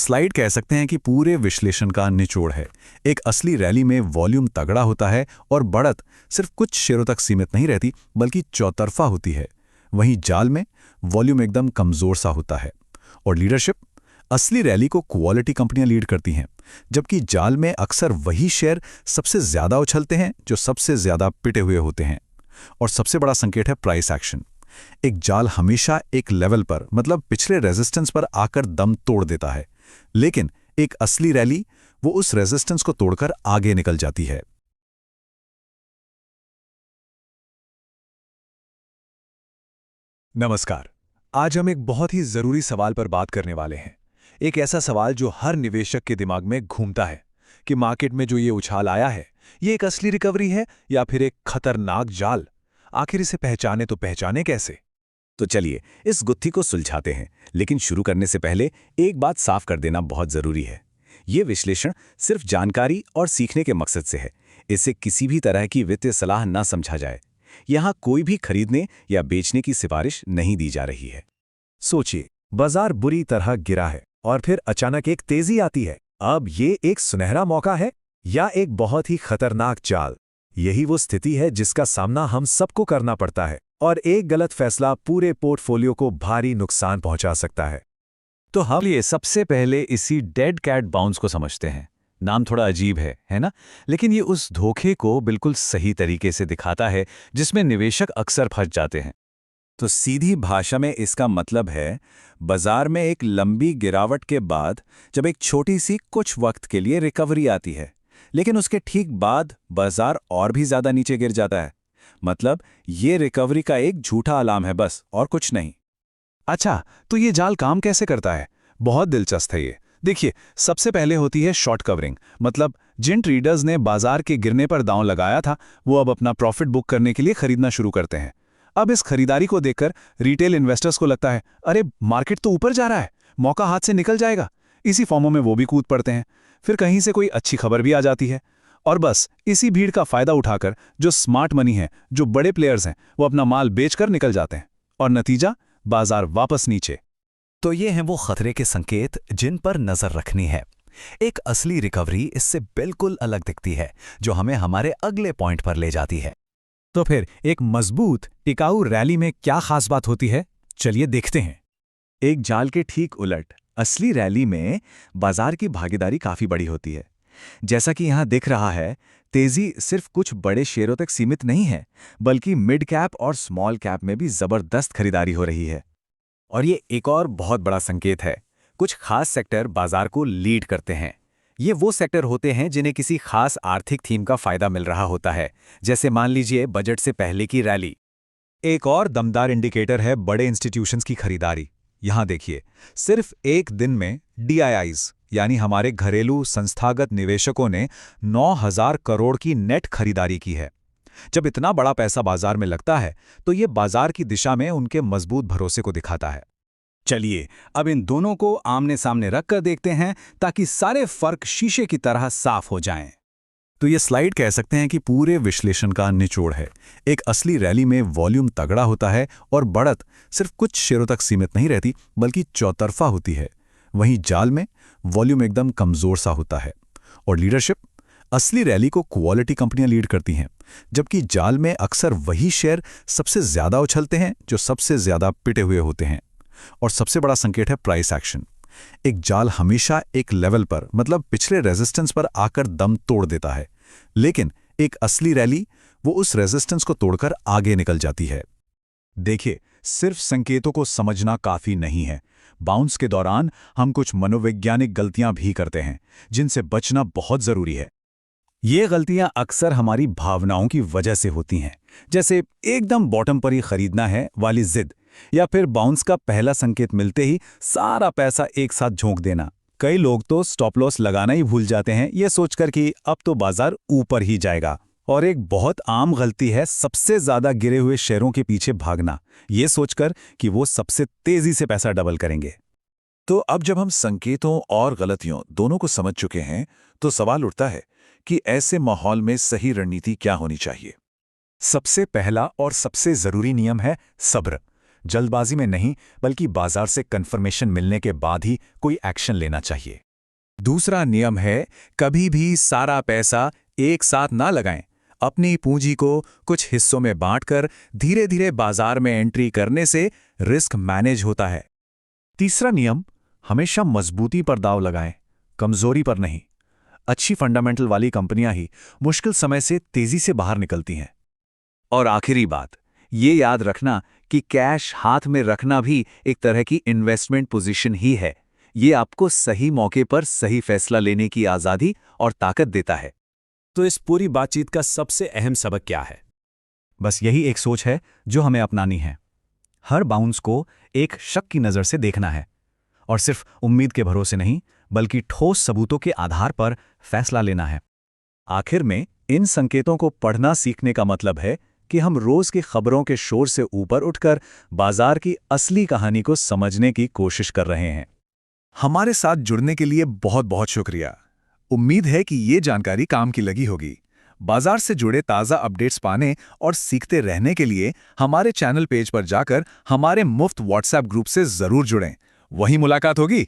Slide कह सकते हैं कि पूरे विश्लेषण का निचोड़ है। एक असली रैली में वॉल्यूम तगड़ा होता है और बढ़त सिर्फ कुछ शेयरों तक सीमित नहीं रहती बल्कि चौतरफा होती है। वहीं जाल में वॉल्यूम एकदम कमजोर सा होता है। और लीडरशिप, असली रैली को क्वालिटी कंपनियां लीड करती हैं, जबकि जाल में अक्सर वही शेयर सबसे ज्यादा उछलते हैं जो सबसे ज्यादा पिटे हुए होते हैं। और सबसे बड़ा संकेत है प्राइस एक्शन। एक जाल हमेशा एक लेवल पर मतलब पिछले रेजिस्टेंस पर आकर दम तोड़ देता है, लेकिन एक असली रैली वो उस रेजिस्टेंस को तोड़कर आगे निकल जाती है। नमस्कार। आज हम एक बहुत ही जरूरी सवाल पर बात करने वाले हैं। एक ऐसा सवाल जो हर निवेशक के दिमाग में घूमता है कि मार्केट में जो ये उछाल आया है, ये एक असली रिकवरी है या फिर एक खतरनाक जाल। आखिर इसे पहचाने तो पहचाने कैसे? तो चलिए इस गुत्थी को सुलझाते हैं, लेकिन शुरू करने से पहले एक बात साफ कर देना बहुत जरूरी है। ये विश्लेषण सिर्फ जानकारी और सीखने के मकसद से है। इसे किसी भी तरह की वित्तीय सलाह न समझा जाए। यहाँ कोई भी खरीदने या बेचने की सिफारिश नहीं दी जा रही है। सोचिए, बाजार बुरी तरह गिरा है और फिर अचानक एक तेजी आती है। अब ये एक सुनहरा मौका है या एक बहुत ही खतरनाक चाल? यही वो स्थिति है जिसका सामना हम सबको करना पड़ता है और एक गलत फैसला पूरे पोर्टफोलियो को भारी नुकसान पहुंचा सकता है। तो हम लिए सबसे पहले इसी डेड कैट बाउंस को समझते हैं। नाम थोड़ा अजीब है ना? लेकिन ये उस धोखे को बिल्कुल सही तरीके से दिखाता है जिसमें निवेशक अक्सर फंस जाते हैं। तो सीधी भाषा में इसका मतलब है, बाजार में एक लंबी गिरावट के बाद जब एक छोटी सी कुछ वक्त के लिए रिकवरी आती है, लेकिन उसके ठीक बाद बाजार और भी ज्यादा नीचे गिर जाता है। मतलब ये रिकवरी का एक झूठा अलार्म है बस, और कुछ नहीं। अच्छा, तो ये जाल काम कैसे करता है? बहुत दिलचस्प है ये। देखिए, सबसे पहले होती है शॉर्ट कवरिंग। मतलब जिन ट्रेडर्स ने बाजार के गिरने पर दांव लगाया था, वो अब अपना प्रॉफिट बुक करने के लिए खरीदना शुरू करते हैं। अब इस खरीदारी को देखकर रिटेल इन्वेस्टर्स को लगता है, अरे मार्केट तो ऊपर जा रहा है, मौका हाथ से निकल जाएगा। इसी फॉर्मों में वो भी कूद पड़ते हैं। फिर कहीं से कोई अच्छी खबर भी आ जाती है और बस इसी भीड़ का फायदा उठाकर जो स्मार्ट मनी है, जो बड़े प्लेयर्स हैं, वो अपना माल बेचकर निकल जाते हैं और नतीजा, बाजार वापस नीचे। तो ये हैं वो खतरे के संकेत जिन पर नजर रखनी है। एक असली रिकवरी इससे बिल्कुल अलग दिखती है, जो हमें हमारे अगले पॉइंट पर ले जाती है। तो फिर एक मजबूत टिकाऊ रैली में क्या खास बात होती है? चलिए देखते हैं। एक जाल के ठीक उलट असली रैली में बाजार की भागीदारी काफी बड़ी होती है। जैसा कि यहां दिख रहा है, तेजी सिर्फ कुछ बड़े शेयरों तक सीमित नहीं है, बल्कि मिड कैप और स्मॉल कैप में भी जबरदस्त खरीदारी हो रही है। और ये एक और बहुत बड़ा संकेत है, कुछ खास सेक्टर बाजार को लीड करते हैं। ये वो सेक्टर होते हैं जिन्हें किसी खास आर्थिक थीम का फायदा मिल रहा होता है, जैसे मान लीजिए बजट से पहले की रैली। एक और दमदार इंडिकेटर है बड़े इंस्टीट्यूशंस की खरीदारी। यहां देखिए, सिर्फ एक दिन में DIIs यानी हमारे घरेलू संस्थागत निवेशकों ने 9,000 करोड़ की नेट खरीदारी की है। जब इतना बड़ा पैसा बाजार में लगता है, तो ये बाजार की दिशा में उनके मजबूत भरोसे को दिखाता है। चलिए अब इन दोनों को आमने सामने रखकर देखते हैं, ताकि सारे फर्क शीशे की तरह साफ हो जाएं। तो ये स्लाइड कह सकते हैं कि पूरे विश्लेषण का निचोड़ है। एक असली रैली में वॉल्यूम तगड़ा होता है और बढ़त सिर्फ कुछ शेयरों तक सीमित नहीं रहती बल्कि चौतरफा होती है। वहीं जाल में वॉल्यूम एकदम कमजोर सा होता है। और लीडरशिप, असली रैली को क्वालिटी कंपनियां लीड करती हैं, जबकि जाल में अक्सर वही शेयर सबसे ज्यादा उछलते हैं जो सबसे ज्यादा पिटे हुए होते हैं। और सबसे बड़ा संकेत है प्राइस एक्शन। एक जाल हमेशा एक लेवल पर मतलब पिछले रेजिस्टेंस पर आकर दम तोड़ देता है, लेकिन एक असली रैली वो उस रेजिस्टेंस को तोड़कर आगे निकल जाती है। देखिए, सिर्फ संकेतों को समझना काफी नहीं है। बाउंस के दौरान हम कुछ मनोवैज्ञानिक गलतियां भी करते हैं, जिनसे बचना बहुत जरूरी है। ये गलतियां अक्सर हमारी भावनाओं की वजह से होती हैं, जैसे एकदम बॉटम पर ही खरीदना है वाली जिद, या फिर बाउंस का पहला संकेत मिलते ही सारा पैसा एक साथ झोंक देना। कई लोग तो स्टॉप लॉस लगाना ही भूल जाते हैं, ये सोचकर कि अब तो बाजार ऊपर ही जाएगा। और एक बहुत आम गलती है सबसे ज्यादा गिरे हुए शेयरों के पीछे भागना, ये सोचकर कि वो सबसे तेजी से पैसा डबल करेंगे। तो अब जब हम संकेतों और गलतियों दोनों को समझ चुके हैं, तो सवाल उठता है कि ऐसे माहौल में सही रणनीति क्या होनी चाहिए। सबसे पहला और सबसे जरूरी नियम है सब्र। जल्दबाजी में नहीं, बल्कि बाजार से कंफर्मेशन मिलने के बाद ही कोई एक्शन लेना चाहिए। दूसरा नियम है, कभी भी सारा पैसा एक साथ ना लगाएं। अपनी पूंजी को कुछ हिस्सों में बांटकर धीरे धीरे बाजार में एंट्री करने से रिस्क मैनेज होता है। तीसरा नियम, हमेशा मजबूती पर दांव लगाएं, कमजोरी पर नहीं। अच्छी फंडामेंटल वाली कंपनियां ही मुश्किल समय से तेजी से बाहर निकलती हैं। और आखिरी बात, ये याद रखना कि कैश हाथ में रखना भी एक तरह की इन्वेस्टमेंट पोजीशन ही है। ये आपको सही मौके पर सही फैसला लेने की आज़ादी और ताकत देता है। तो इस पूरी बातचीत का सबसे अहम सबक क्या है? बस यही एक सोच है जो हमें अपनानी है। हर बाउंस को एक शक की नज़र से देखना है और सिर्फ उम्मीद के भरोसे नहीं, बल्कि ठोस सबूतों के आधार पर फैसला लेना है। आखिर में इन संकेतों को पढ़ना सीखने का मतलब है कि हम रोज की खबरों के शोर से ऊपर उठकर बाजार की असली कहानी को समझने की कोशिश कर रहे हैं। हमारे साथ जुड़ने के लिए बहुत बहुत शुक्रिया। उम्मीद है कि ये जानकारी काम की लगी होगी। बाजार से जुड़े ताज़ा अपडेट्स पाने और सीखते रहने के लिए हमारे चैनल पेज पर जाकर हमारे मुफ्त व्हाट्सएप ग्रुप से ज़रूर जुड़ें। वहीं मुलाकात होगी।